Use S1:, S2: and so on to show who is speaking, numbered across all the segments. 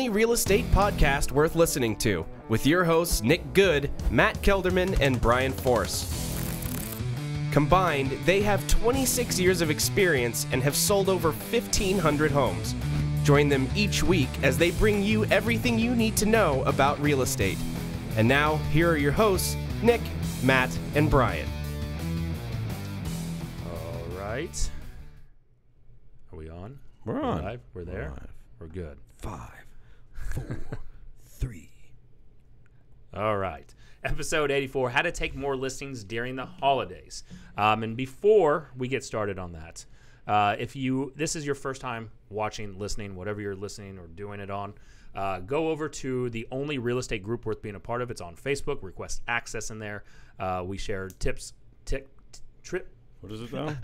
S1: only real estate podcast worth listening to, with your hosts Nick Good, Matt Kelderman, and Brian Force. Combined, they have 26 years of experience and have sold over 1,500 homes. Join them each week as they bring you everything you need to know about real estate. And now, here are your hosts, Nick, Matt, and Brian.
S2: All right. Are we on?
S3: We're on.
S2: Live? We're there? We're good.
S3: 5, 4, 3.
S2: All right. Episode 84, how to take more listings during the holidays. And before we get started on that, if this is your first time watching, listening, whatever you're listening or doing it on, go over to the only real estate group worth being a part of. It's on Facebook. Request access in there. We share tips,
S3: What is it now?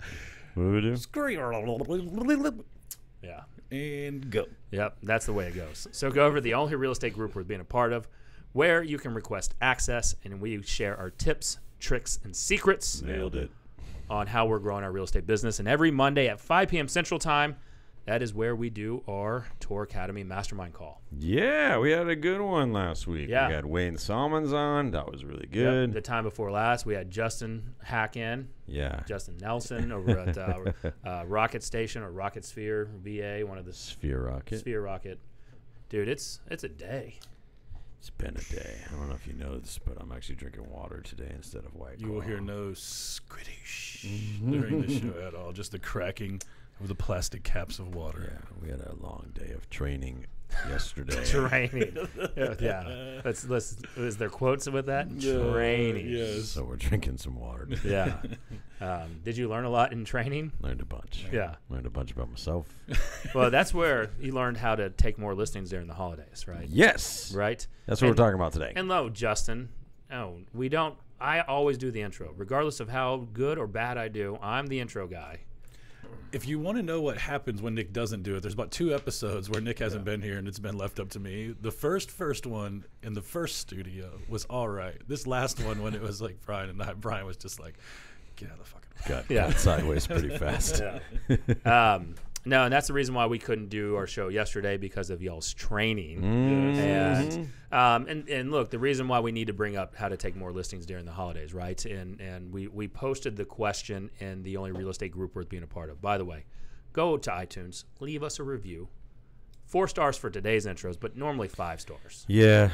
S3: What do we do?
S2: Yeah.
S4: And go.
S2: Yep, that's the way it goes. So go over to the only real estate group worth being a part of, where you can request access, and we share our tips, tricks, and secrets.
S3: Nailed it.
S2: On how we're growing our real estate business. And every Monday at 5 p.m. Central Time, that is where we do our Tour Academy Mastermind Call.
S3: Yeah, we had a good one last week.
S2: Yeah.
S3: We had Wayne Salmons on. That was really good.
S2: Yep. The time before last, we had Justin Hack in.
S3: Yeah.
S2: Justin Nelson over at Rocket Station or Rocket Sphere, VA, one of the
S3: Sphere Rocket.
S2: Sphere Rocket. Dude, it's a day.
S3: It's been a day. I don't know if you know this, but I'm actually drinking water today instead of White Claw.
S4: You will hear no skittish during the show at all. Just the cracking of the plastic caps of water.
S3: Yeah, we had a long day of training yesterday.
S2: Training. Yeah. Is there quotes with that? Training.
S4: Yes.
S3: So we're drinking some water today.
S2: Yeah. Did you learn a lot in training?
S3: Learned a bunch.
S2: Yeah.
S3: Learned a bunch about myself.
S2: Well, that's where you learned how to take more listings during the holidays, right?
S3: Yes.
S2: Right?
S3: That's what we're talking about today.
S2: And no, Justin, we don't. I always do the intro. Regardless of how good or bad I do, I'm the intro guy.
S4: If you want to know what happens when Nick doesn't do it, there's about 2 episodes where Nick hasn't been here and it's been left up to me. The first one in the first studio was all right. This last one, when it was like Brian and I, Brian was just like, get out of the fucking way.
S3: Got sideways pretty fast.
S2: No, and that's the reason why we couldn't do our show yesterday, because of y'all's training. And look, the reason why we need to bring up how to take more listings during the holidays, right? And we posted the question in the only real estate group worth being a part of. By the way, go to iTunes, leave us a review. 4 stars for today's intros, but normally 5 stars.
S3: Yeah.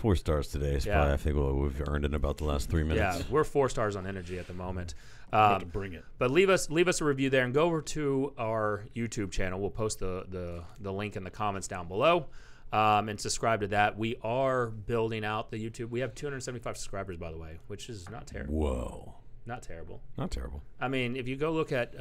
S3: 4 stars today. Is
S2: Yeah.
S3: probably, I think, what we've earned in about the last 3 minutes.
S2: Yeah, we're 4 stars on energy at the moment.
S4: About to bring it.
S2: But leave us a review there and go over to our YouTube channel. We'll post the link in the comments down below, and subscribe to that. We are building out the YouTube. We have 275 subscribers, by the way, which is not terrible.
S3: Whoa.
S2: Not terrible.
S3: Not terrible.
S2: I mean, if you go look at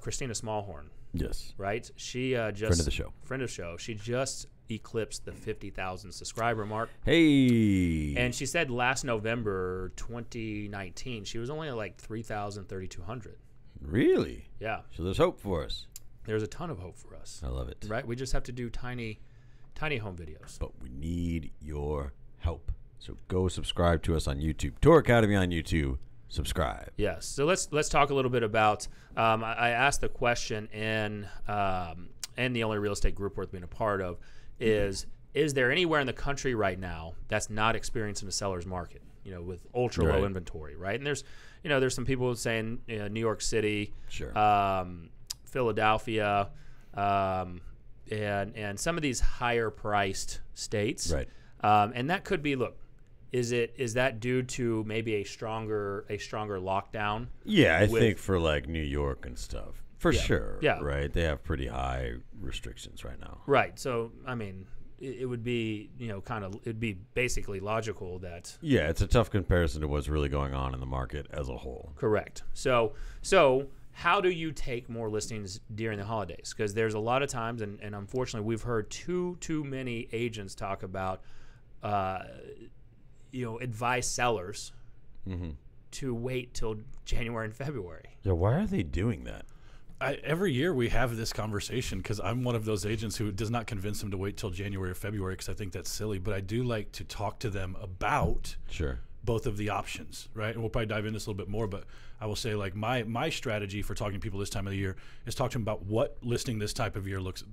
S2: Christina Smallhorn,
S3: Yes.
S2: right? She just
S3: Friend of the show.
S2: Friend of the show. She just eclipsed the 50,000 subscriber mark.
S3: Hey.
S2: And she said last November 2019, she was only at like 3,200.
S3: Really?
S2: Yeah.
S3: So there's hope for us.
S2: There's a ton of hope for us.
S3: I love it.
S2: Right? We just have to do tiny home videos.
S3: But we need your help. So go subscribe to us on YouTube. Tour Academy on YouTube. Subscribe.
S2: Yes. So let's talk a little bit about. I asked the question in the only real estate group worth being a part of is there anywhere in the country right now that's not experiencing a seller's market? With ultra low inventory, right? And there's some people saying New York City,
S3: Sure.
S2: Philadelphia, and some of these higher priced states,
S3: Right.
S2: And that could be is that due to maybe a stronger lockdown?
S3: Yeah, I think for like New York and stuff. For sure.
S2: Yeah.
S3: Right. They have pretty high restrictions right now.
S2: Right. So, I mean, it would be, it'd be basically logical that.
S3: Yeah, it's a tough comparison to what's really going on in the market as a whole.
S2: Correct. So how do you take more listings during the holidays? Because there's a lot of times, and unfortunately, we've heard too many agents talk about, advise sellers to wait till January and February.
S3: Yeah, why are they doing that?
S4: Every year we have this conversation because I'm one of those agents who does not convince them to wait till January or February because I think that's silly. But I do like to talk to them about both of the options, right? And we'll probably dive into this a little bit more, but I will say like my strategy for talking to people this time of the year is talk to them about what listing this time of year looks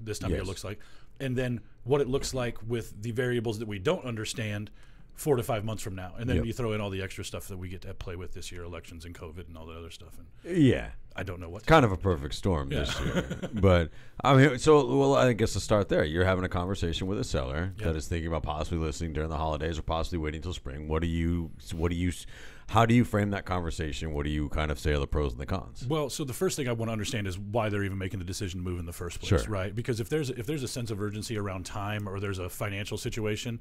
S4: like. and then what it looks like with the variables that we don't understand 4 to 5 months from now. And then
S3: Yep.
S4: you throw in all the extra stuff that we get to play with this year, elections and COVID and all the other stuff. And
S3: Yeah.
S4: I don't know what.
S3: Kind of a perfect storm this year. But, I mean, well, I guess to start there, you're having a conversation with a seller that is thinking about possibly listing during the holidays or possibly waiting until spring. How do you frame that conversation? What do you kind of say are the pros and the cons?
S4: Well, so the first thing I want to understand is why they're even making the decision to move in the first place,
S3: Sure.
S4: right? Because if there's a sense of urgency around time or there's a financial situation,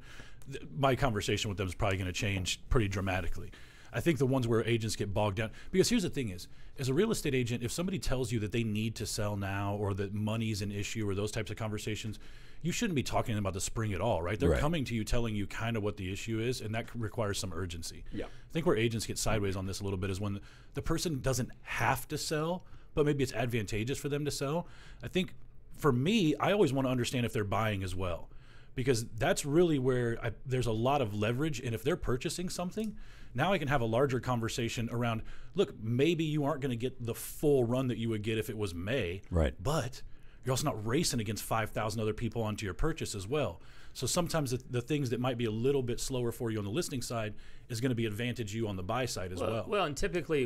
S4: my conversation with them is probably going to change pretty dramatically. I think the ones where agents get bogged down, because here's the thing is, as a real estate agent, if somebody tells you that they need to sell now or that money's an issue or those types of conversations, you shouldn't be talking about the spring at all, right? They're
S3: Right.
S4: coming to you telling you kind of what the issue is, and that requires some urgency.
S3: Yeah.
S4: I think where agents get sideways on this a little bit is when the person doesn't have to sell, but maybe it's advantageous for them to sell. I think for me, I always want to understand if they're buying as well, because that's really where there's a lot of leverage. And if they're purchasing something, now I can have a larger conversation around, look, maybe you aren't going to get the full run that you would get if it was May,
S3: Right.
S4: but you're also not racing against 5,000 other people onto your purchase as well. So sometimes the things that might be a little bit slower for you on the listing side is going to be advantage you on the buy side as well.
S2: Well, and typically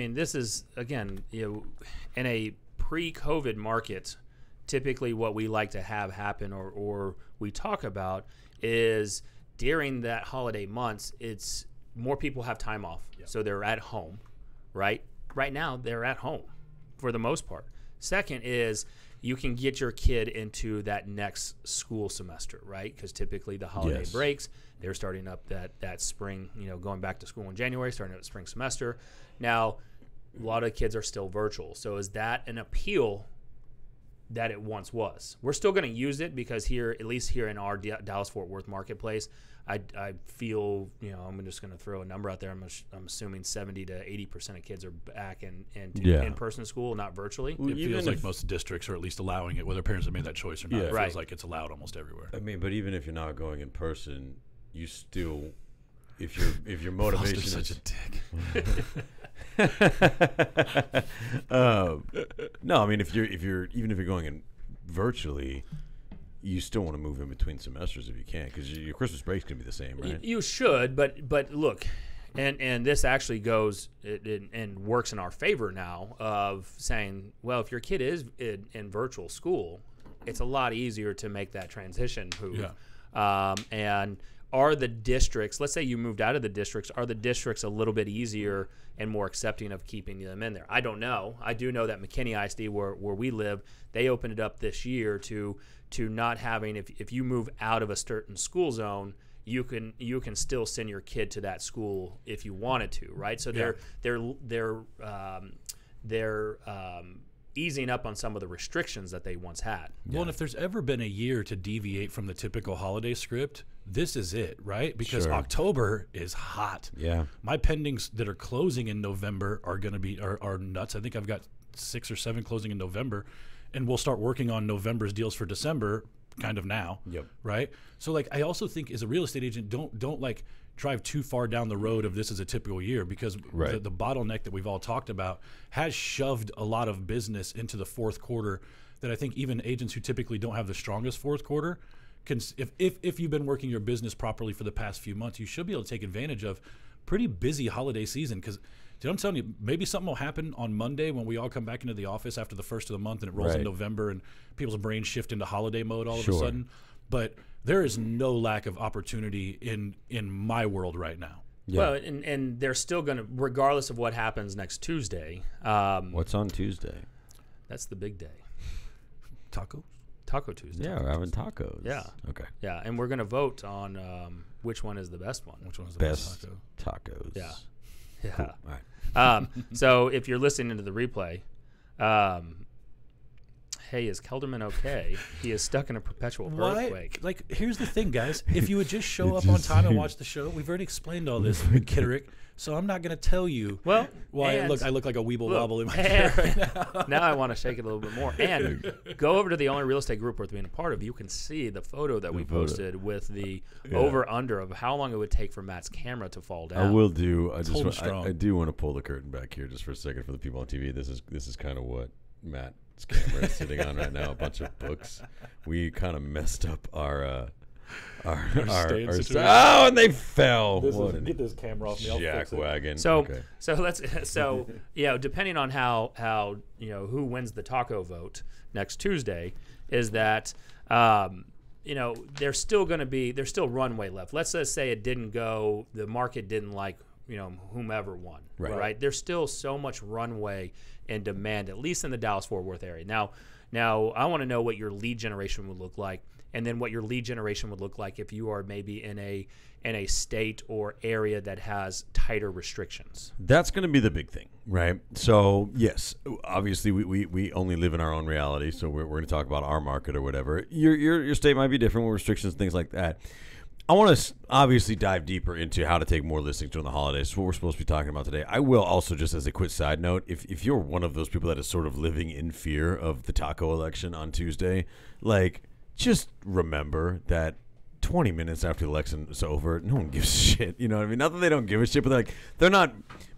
S2: this is, again, in a pre-COVID market, typically what we like to have happen or we talk about is during that holiday months, it's more people have time off.
S4: Yeah.
S2: So they're at home, right? Right now, they're at home for the most part. Second is you can get your kid into that next school semester, right? Because typically the holiday
S3: Yes.
S2: breaks, they're starting up that spring, going back to school in January, starting up the spring semester. Now, a lot of kids are still virtual. So is that an appeal that it once was? We're still going to use it because here, at least here in our Dallas-Fort Worth marketplace, I feel, I'm just going to throw a number out there. I'm assuming 70 to 80% of kids are back in in-person school, not virtually.
S4: It feels like most districts are at least allowing it, whether parents have made that choice or not.
S3: Yeah.
S4: It feels
S2: Right.
S4: like it's allowed almost everywhere.
S3: I mean, but even if you're not going in person, you still, if your motivation is
S4: such a dick.
S3: No, I mean, if you're going in virtually, you still want to move in between semesters if you can, because your Christmas break's gonna be the same, right?
S2: You should, but look, and this actually goes and works in our favor now of saying, well, if your kid is in virtual school, it's a lot easier to make that transition move.
S4: Yeah.
S2: And are the districts, let's say you moved out of the districts, are the districts a little bit easier and more accepting of keeping them in there? I don't know. I do know that McKinney ISD, where we live, they opened it up this year to not having, if you move out of a certain school zone, you can still send your kid to that school if you wanted to, right? So they're easing up on some of the restrictions that they once had.
S4: Well, and if there's ever been a year to deviate from the typical holiday script, this is it, right? Because
S3: Sure.
S4: October is hot.
S3: Yeah.
S4: My pendings that are closing in November are going to be are nuts. I think I've got 6 or 7 closing in November, and we'll start working on November's deals for December kind of now.
S3: Yep.
S4: Right? So like I also think as a real estate agent, don't like drive too far down the road of this is a typical year, because
S3: Right.
S4: the bottleneck that we've all talked about has shoved a lot of business into the fourth quarter that I think even agents who typically don't have the strongest fourth quarter can, if you've been working your business properly for the past few months, you should be able to take advantage of pretty busy holiday season. Because I'm telling you, maybe something will happen on Monday when we all come back into the office after the first of the month and it rolls in
S3: Right.
S4: November and people's brains shift into holiday mode all of a
S3: Sure.
S4: sudden. But there is no lack of opportunity in my world right now.
S3: Yeah.
S2: Well, and they're still going to, regardless of what happens next Tuesday,
S3: What's on Tuesday?
S2: that's the big day.
S4: Taco?
S2: Taco Tuesday.
S3: Yeah, we're having tacos.
S2: Yeah.
S3: Okay.
S2: Yeah, and we're going to vote on which one is the best one.
S4: Which one's the
S3: Best
S4: taco?
S3: tacos.
S2: Yeah. Yeah.
S3: Cool. All right.
S2: So if you're listening to the replay, hey, is Kelderman okay? He is stuck in a perpetual earthquake.
S4: Like, here's the thing, guys. If you would just show
S3: It
S4: up on
S3: just
S4: time and
S3: seems-
S4: watch the show, we've already explained all this, McKitterick. So I'm not going to tell you
S2: Well,
S4: why
S2: and-
S4: I look like a weeble
S2: Look,
S4: wobble in my chair right now.
S2: now I want to shake it a little bit more. And go over to the only real estate group worth being a part of. You can see the photo that we
S3: photo.
S2: posted with the over-under of how long it would take for Matt's camera to fall down.
S3: I will do. I
S4: Hold
S3: just
S4: strong.
S3: I do want to pull the curtain back here just for a second for the people on TV. This is kind of what Matt this camera is sitting on right now, a bunch of books. We kind of messed up our and they fell.
S4: Get this camera off me. I'll fix it.
S3: Jackwagon.
S2: So
S3: Okay.
S2: so depending on how who wins the taco vote next Tuesday, is that there's still runway left. Let's just say it didn't go, the market didn't like whomever won, right? There's still so much runway and demand, at least in the Dallas-Fort Worth area. Now I want to know what your lead generation would look like, and then what your lead generation would look like if you are maybe in a state or area that has tighter restrictions.
S3: That's going to be the big thing, right? So, yes, obviously we only live in our own reality, so we're going to talk about our market or whatever. Your state might be different with restrictions, things like that. I want to obviously dive deeper into how to take more listings during the holidays. That's what we're supposed to be talking about today. I will also, just as a quick side note, if you're one of those people that is sort of living in fear of the taco election on Tuesday, just remember that 20 minutes after the election is over, no one gives a shit. You know what I mean? Not that they don't give a shit, but they're not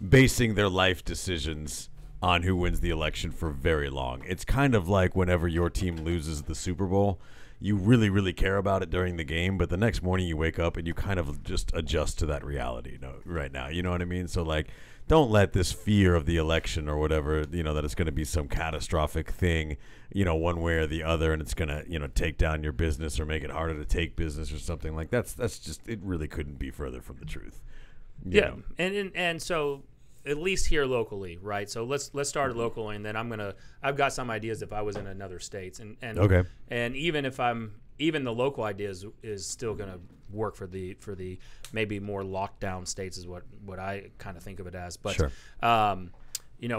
S3: basing their life decisions on who wins the election for very long. It's kind of like whenever your team loses the Super Bowl, you really, really care about it during the game, but the next morning you wake up and you kind of just adjust to that reality right now. You know what I mean? So, don't let this fear of the election or whatever, that it's going to be some catastrophic thing, one way or the other, and it's going to, take down your business or make it harder to take business or something like that. That's just, it really couldn't be further from the truth. You know?
S2: And so at least here locally, right? So let's start locally, and then I've got some ideas if I was in another states, and
S3: okay.
S2: And even if even the local ideas is still going to work for the maybe more lockdown states is what I kind of think of it as. But
S3: sure.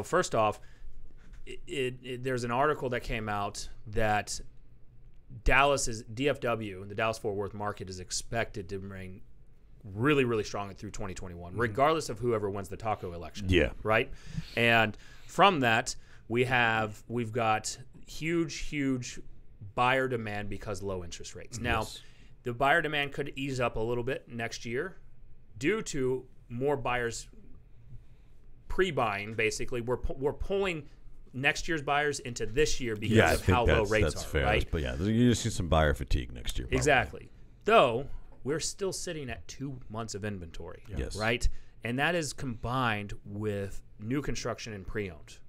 S2: First off, there's an article that came out that DFW, the Dallas-Fort Worth market, is expected to remain really, really strong through 2021, regardless of whoever wins the taco election.
S3: Yeah.
S2: Right? And from that, we've got huge buyer demand because low interest rates. Now,
S3: Yes.
S2: the buyer demand could ease up a little bit next year due to more buyers pre-buying, basically. We're pulling next year's buyers into this year because of how low rates are,
S3: fair.
S2: right?
S3: But yeah, you just see some buyer fatigue next year. Probably.
S2: Exactly. Though we're still sitting at 2 months of inventory,
S3: Yes.
S2: right? And that is combined with new construction and pre-owned.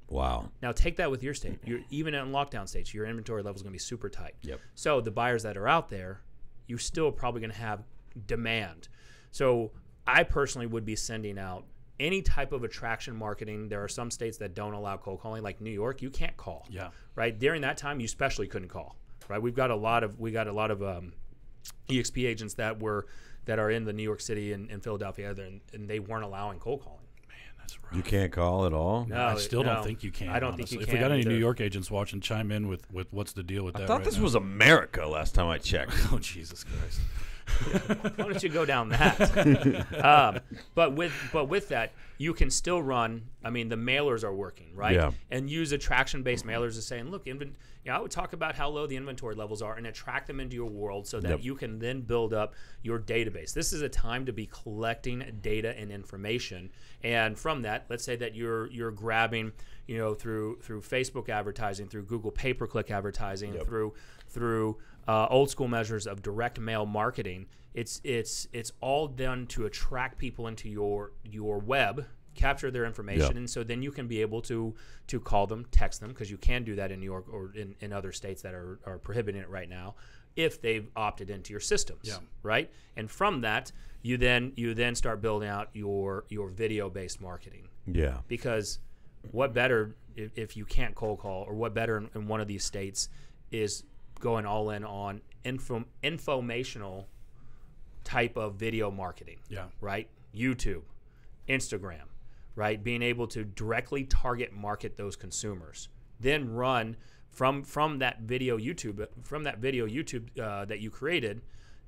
S3: Wow.
S2: Now take that with your state. Even in lockdown states, your inventory level is going to be super tight.
S3: Yep.
S2: So the buyers that are out there, you're still probably going to have demand. So I personally would be sending out any type of attraction marketing. There are some states that don't allow cold calling, like New York. You can't call.
S4: Yeah.
S2: Right. During that time, you especially couldn't call. Right. We got a lot of EXP agents that are in the New York City and Philadelphia, and they weren't allowing cold calling.
S4: That's right.
S3: You can't call at all?
S2: No,
S4: I still don't think you can.
S2: I don't
S4: honestly.
S2: think you
S4: If
S2: can.
S4: we got any
S2: either.
S4: New York agents watching, chime in with what's the deal with that.
S3: I thought
S4: right
S3: this
S4: now.
S3: was America last time I checked.
S4: Oh, Jesus Christ.
S2: Why don't you go down that? But with that, you can still run. I mean, the mailers are working, right?
S3: Yeah.
S2: And use attraction-based mailers to saying, look, I would talk about how low the inventory levels are and attract them into your world so that
S3: Yep.
S2: you can then build up your database. This is a time to be collecting data and information, and from that, let's say that you're grabbing, through Facebook advertising, through Google pay-per-click advertising,
S3: Yep.
S2: through old school measures of direct mail marketing. It's all done to attract people into your web, capture their information,
S3: Yep.
S2: and so then you can be able to call them, text them, because you can do that in New York or in other states that are prohibiting it right now, if they've opted into your systems.
S4: Yeah.
S2: Right? And from that, you then start building out your video based marketing.
S3: Yeah.
S2: Because what better if you can't cold call, or what better in one of these states is going all in on informational type of video marketing.
S4: Yeah.
S2: Right? YouTube, Instagram, right? Being able to directly target market those consumers. Then run from that video YouTube that you created,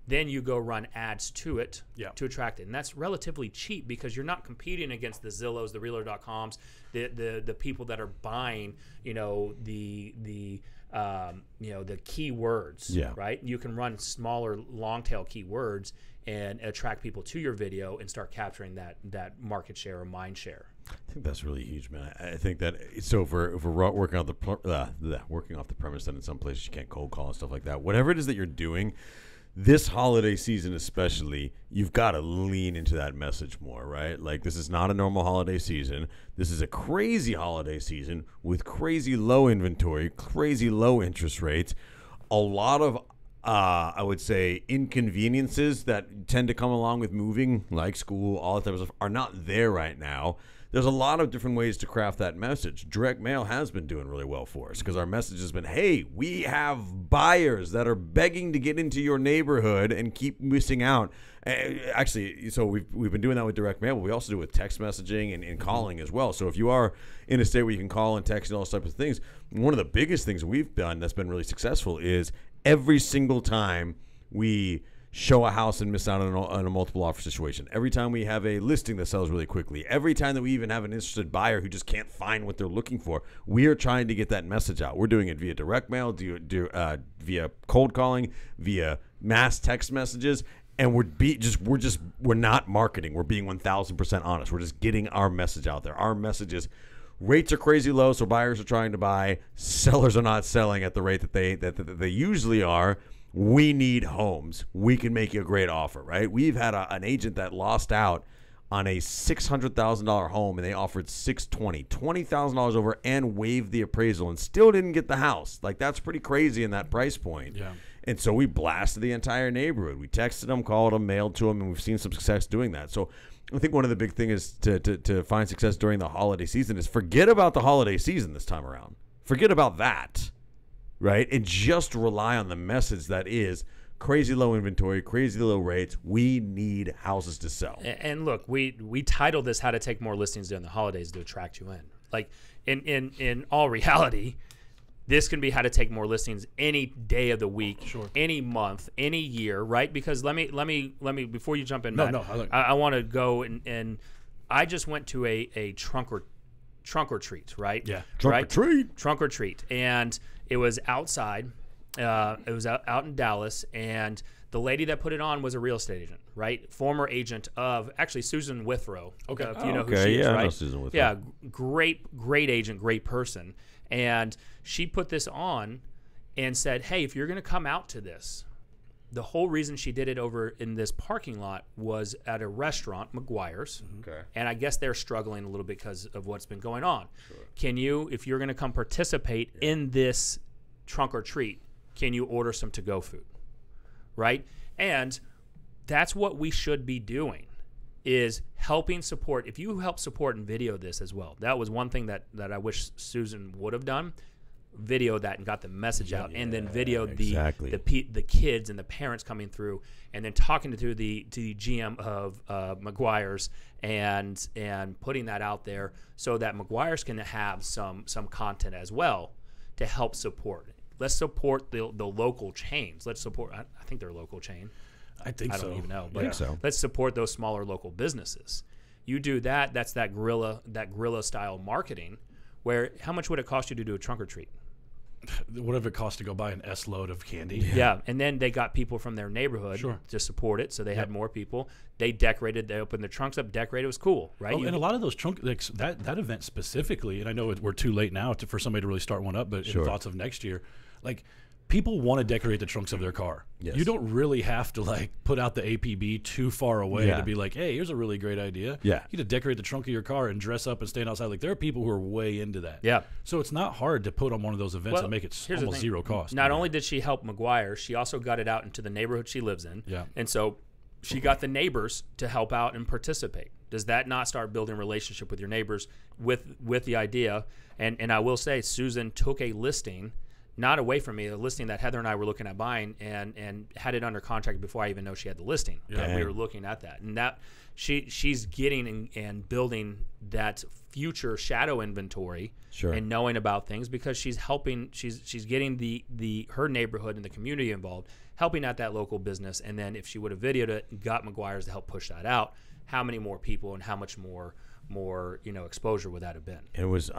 S2: then you go run ads to it to attract it. And that's relatively cheap because you're not competing against the Zillows, the Realtor.coms, the people that are buying, the the keywords, right? You can run smaller, long tail keywords and attract people to your video and start capturing that market share or mind share.
S3: I think that's really huge, man. I think that so if we're working off the premise that in some places you can't cold call and stuff like that, whatever it is that you're doing, this holiday season especially, you've got to lean into that message more, right? Like, this is not a normal holiday season. This is a crazy holiday season with crazy low inventory, crazy low interest rates, a lot of I would say inconveniences that tend to come along with moving, like school, all that type of stuff, are not there right now. There's a lot of different ways to craft that message. Direct mail has been doing really well for us because our message has been, hey, we have buyers that are begging to get into your neighborhood and keep missing out. Actually, so we've been doing that with direct mail, but we also do it with text messaging and calling as well. So if you are in a state where you can call and text and all those types of things, one of the biggest things we've done that's been really successful is every single time we show a house and miss out on a multiple offer situation, every time we have a listing that sells really quickly, every time that we even have an interested buyer who just can't find what they're looking for, we are trying to get that message out. We're doing it via direct mail, via cold calling, via mass text messages, and we're not marketing. We're being 1,000% honest. We're just getting our message out there. Our message is, rates are crazy low, so buyers are trying to buy. Sellers are not selling at the rate that they usually are. We need homes. We can make you a great offer, right? We've had an agent that lost out on a $600,000 home, and they offered $620,000, $20,000 over, and waived the appraisal, and still didn't get the house. Like, that's pretty crazy in that price point.
S4: Yeah.
S3: And so we blasted the entire neighborhood. We texted them, called them, mailed to them, and we've seen some success doing that. So I think one of the big things to find success during the holiday season is forget about the holiday season this time around. Forget about that, right? And just rely on the message that is crazy low inventory, crazy low rates. We need houses to sell.
S2: And look, we titled this "How to Take More Listings During the Holidays to Attract You In." Like, in all reality, this can be how to take more listings any day of the week, any month, any year, right? Because let me before you jump in, Matt, I want to go and I just went to a trunk or treat, right?
S4: Yeah,
S2: trunk or treat, and it was outside. It was out in Dallas, and the lady that put it on was a real estate agent, right? Former agent of actually Susan Withrow.
S4: Okay,
S2: if you know who she is,
S3: I
S2: right?
S3: know Susan Withrow.
S2: Yeah, great agent, great person. And she put this on and said, hey, if you're going to come out to this, the whole reason she did it over in this parking lot was at a restaurant, McGuire's.
S3: Okay.
S2: And I guess they're struggling a little bit because of what's been going on. Sure. Can you, if you're going to come participate in this trunk or treat, can you order some to-go food? Right? And that's what we should be doing, is helping support. If you help support and video this as well, that was one thing that I wish Susan would have done. Video that and got the message out, and then videoed the kids and the parents coming through, and then talking to the GM of McGuire's and putting that out there so that McGuire's can have some content as well to help support. Let's support the local chains. Let's support. I think they're a local chain.
S4: I think so.
S2: I don't even know, but
S3: I think so.
S2: Let's support those smaller local businesses. You do that. That's that guerrilla style marketing. Where how much would it cost you to do a trunk or treat?
S4: Whatever it costs to go buy an S load of candy.
S2: Yeah, and then they got people from their neighborhood to support it, so they had more people. They decorated. They opened their trunks up, decorated. It was cool, right?
S4: Oh, and a lot of those that event specifically, and I know we're too late now for somebody to really start one up, but in thoughts of next year, like, people want to decorate the trunks of their car.
S3: Yes.
S4: You don't really have to put out the APB too far away to be like, hey, here's a really great idea.
S3: Yeah.
S4: You get to decorate the trunk of your car and dress up and stand outside. Like, there are people who are way into that.
S2: Yeah.
S4: So it's not hard to put on one of those events and make it almost zero cost.
S2: Not only did she help McGuire, she also got it out into the neighborhood she lives in.
S4: Yeah.
S2: And so she got the neighbors to help out and participate. Does that not start building a relationship with your neighbors with the idea? And I will say, Susan took a listing, not away from me, a listing that Heather and I were looking at buying, and had it under contract before I even know she had the listing.
S4: Yeah.
S2: We were looking at that, and that she's getting and building that future shadow inventory, and knowing about things, because she's helping. She's getting her neighborhood and the community involved, helping out that local business. And then if she would have videoed it and got McGuire's to help push that out, how many more people and how much more more exposure would that have been.
S3: It was,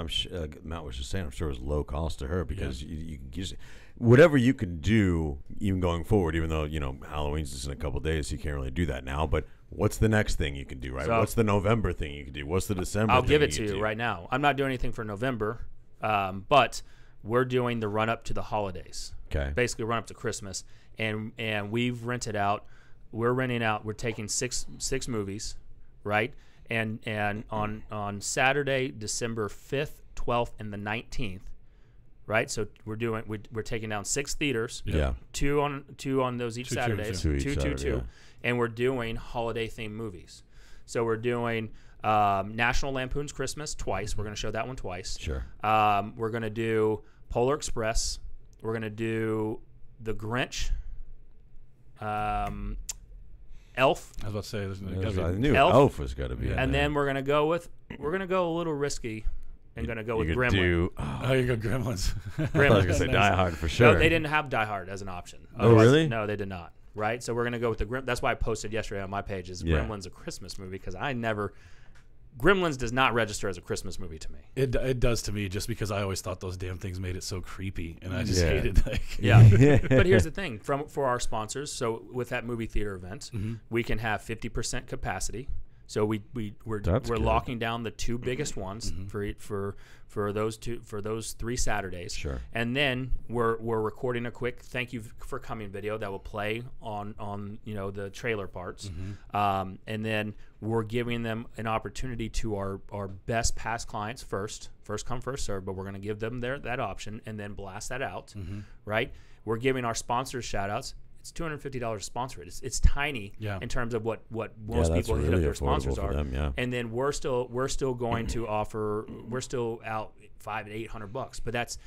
S3: Matt was just saying, I'm sure it was low cost to her because you can just, whatever you can do, even going forward, even though, Halloween's just in a couple of days, so you can't really do that now. But what's the next thing you can do, right?
S2: So,
S3: what's the November thing you can do? What's the December
S2: I'll
S3: thing
S2: give it to
S3: you
S2: you right now. I'm not doing anything for November, but we're doing the run up to the holidays.
S3: Okay.
S2: Basically, run up to Christmas. And we've rented out, we're taking six movies, right? And on Saturday, December 5th, 12th, and the 19th, right? So we're taking down 6 theaters.
S3: Yeah.
S2: Two on those each Saturdays.
S3: Two.
S2: And we're doing holiday themed movies. So we're doing National Lampoon's Christmas twice. We're going to show that one twice.
S3: Sure.
S2: We're going to do Polar Express. We're going to do The Grinch. Elf.
S4: I was about to say,
S3: I knew
S2: Elf.
S3: Elf was got to be.
S4: Yeah.
S3: in
S2: And
S3: there.
S2: then we're going to go a little risky and going to go with
S3: You could
S2: Gremlin.
S3: do.
S4: Oh, you go Gremlins.
S3: I was gonna say Die Hard for sure.
S2: No, they didn't have Die Hard as an option.
S3: Oh,
S2: Otherwise-
S3: really?
S2: No, they did not. Right? So we're going to go with the Grim. That's why I posted yesterday on my page is
S3: Yeah.
S2: Gremlins a Christmas movie because Gremlins does not register as a Christmas movie to me.
S4: It does to me just because I always thought those damn things made it so creepy, and I just
S3: Yeah.
S4: hated
S2: Yeah. But here's the thing for our sponsors. So with that movie theater event,
S3: Mm-hmm.
S2: we can have 50% capacity. So we're
S3: That's good.
S2: locking down the 2 biggest ones for those 3 Saturdays.
S3: Sure.
S2: And then we're recording a quick thank you for coming video that will play on the trailer parts. And then we're giving them an opportunity to our best past clients first come first serve, but we're going to give them that option and then blast that out. Right? We're giving our sponsors shout outs. It's $250 to sponsor it. It's tiny in terms of what most
S3: that's
S2: people hit up
S3: really
S2: their
S3: affordable
S2: sponsors
S3: for
S2: are.
S3: them, yeah.
S2: And then we're still going to offer. We're still out $500 to $800, but that's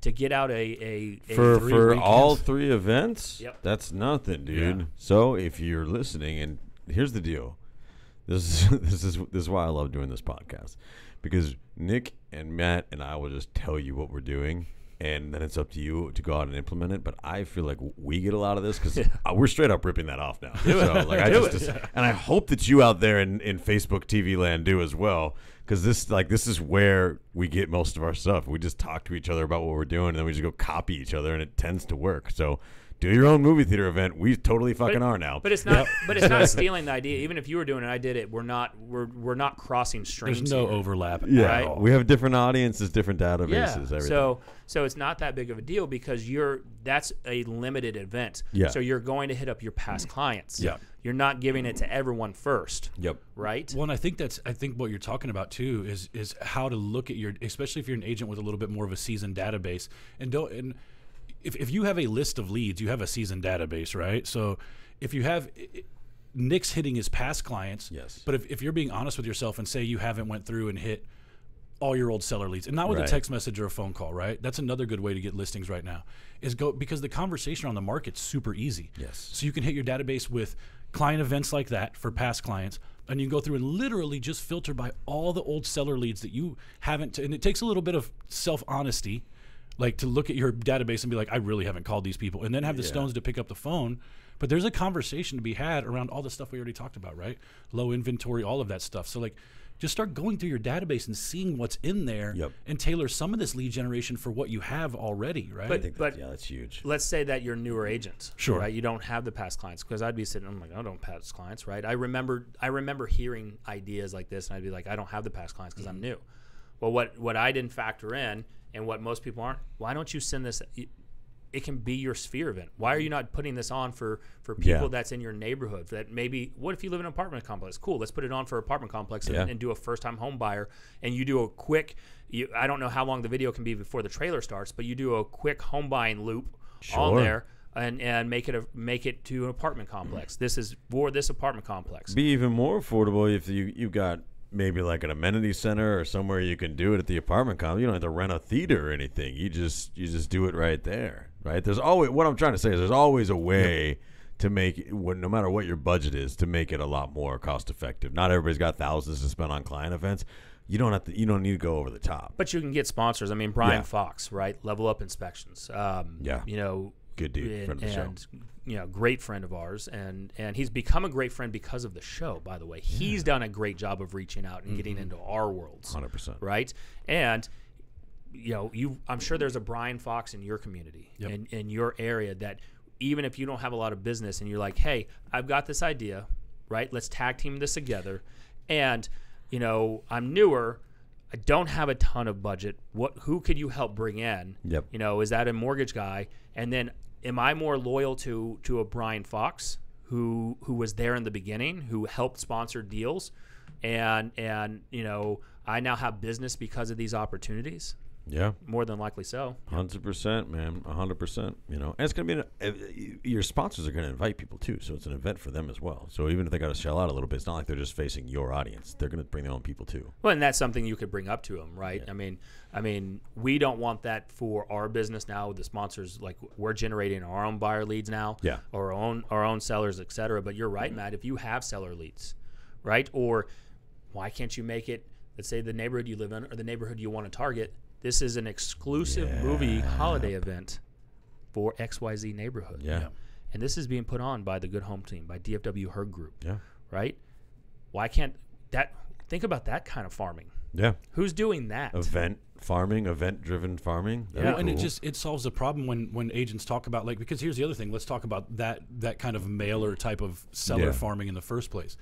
S2: to get out a
S3: for
S4: 3 weekends.
S3: all 3 events.
S2: Yep.
S3: That's nothing, dude.
S4: Yeah.
S3: So if you're listening, and here's the deal, this is why I love doing this podcast, because Nick and Matt and I will just tell you what we're doing. And then it's up to you to go out and implement it. But I feel like we get a lot of this because we're straight up ripping that off now. And I hope that you out there in Facebook TV land do as well. Because this is where we get most of our stuff. We just talk to each other about what we're doing, and then we just go copy each other, and it tends to work. So do your own movie theater event. We totally fucking are now.
S2: But it's not. But it's not stealing the idea. Even if you were doing it, I did it. We're not crossing streams.
S4: There's no
S2: here.
S4: overlap.
S3: Yeah,
S2: Right.
S4: At all.
S3: we have different audiences, different databases, everything.
S2: So it's not that big of a deal because that's a limited event.
S3: Yeah.
S2: So you're going to hit up your past clients.
S3: Yeah.
S2: You're not giving it to everyone first.
S3: Yep.
S2: Right.
S4: Well, and I think what you're talking about too is how to look at especially if you're an agent with a little bit more of a seasoned database, and if you have a list of leads, you have a seasoned database, right? So if you have Nick's hitting his past clients,
S3: Yes.
S4: But if you're being honest with yourself and say you haven't went through and hit all your old seller leads, and not with
S3: Right.
S4: a text message or a phone call, right? That's another good way to get listings right now. Because the conversation on the market's super easy.
S3: Yes.
S4: So you can hit your database with client events like that for past clients, and you can go through and literally just filter by all the old seller leads that you haven't. And it takes a little bit of self-honesty, like to look at your database and be like, I really haven't called these people, and then have the stones to pick up the phone. But there's a conversation to be had around all the stuff we already talked about, right? Low inventory, all of that stuff. So like, just start going through your database and seeing what's in there,
S3: Yep.
S4: and tailor some of this lead generation for what you have already, right?
S3: I think
S2: But-
S3: that's huge.
S2: Let's say that you're a newer agent,
S4: Sure.
S2: right? You don't have the past clients because I'd be sitting. I'm like, I don't have past clients, right? I remember hearing ideas like this, and I'd be like, I don't have the past clients because I'm new. Well, what I didn't factor in, and what most people aren't, why don't you send this? It can be your sphere event. Why are you not putting this on for people
S3: Yeah.
S2: that's in your neighborhood? That maybe, what if you live in an apartment complex? Cool, let's put it on for apartment complex and do a first-time home buyer. And you do a quick, I don't know how long the video can be before the trailer starts, but you do a quick home buying loop on
S3: Sure.
S2: there and make it to an apartment complex. This is for this apartment complex.
S3: Be even more affordable if you've got maybe like an amenity center or somewhere you can do it at the apartment complex. You don't have to rent a theater or anything. You just do it right there, right? There's always, what I'm trying to say is there's always a way to make it, no matter what your budget is, to make it a lot more cost effective. Not everybody's got thousands to spend on client events. You don't need to go over the top.
S2: But you can get sponsors. I mean, Brian
S3: Yeah.
S2: Fox, right? Level Up Inspections.
S3: Yeah. Good dude, friend of the show.
S2: And great friend of ours, and he's become a great friend because of the show. By the way, he's done a great job of reaching out and getting into our worlds.
S3: 100%.
S2: Right, and I'm sure there's a Brian Fox in your community, in your area, that even if you don't have a lot of business and you're like, hey, I've got this idea, right? Let's tag team this together. And, I'm newer. I don't have a ton of budget. Who could you help bring in?
S3: Yep.
S2: Is that a mortgage guy? And then am I more loyal to a Brian Fox who was there in the beginning, who helped sponsor deals, and I now have business because of these opportunities?
S3: Yeah,
S2: more than likely so.
S3: 100%, man, 100%. And it's gonna be your sponsors are gonna invite people too, so it's an event for them as well. So even if they got to shell out a little bit, it's not like they're just facing your audience. They're gonna bring their own people too.
S2: Well, and that's something you could bring up to them, right? Yeah. I mean, we don't want that for our business now with the sponsors. Like, we're generating our own buyer leads now, or our own sellers, et cetera. But you're right, Matt. If you have seller leads, right? Or why can't you make it? Let's say the neighborhood you live in or the neighborhood you want to target. This is an exclusive movie holiday event for XYZ neighborhood.
S3: Yeah.
S2: And this is being put on by the Good Home Team, by DFW Herd Group.
S3: Yeah.
S2: Right? Why can't that? Think about that kind of farming.
S3: Yeah.
S2: Who's doing that?
S3: Event-driven farming.
S4: Yeah, cool. And it solves the problem when agents talk about, like, because here's the other thing. Let's talk about that kind of mailer type of seller farming in the first place.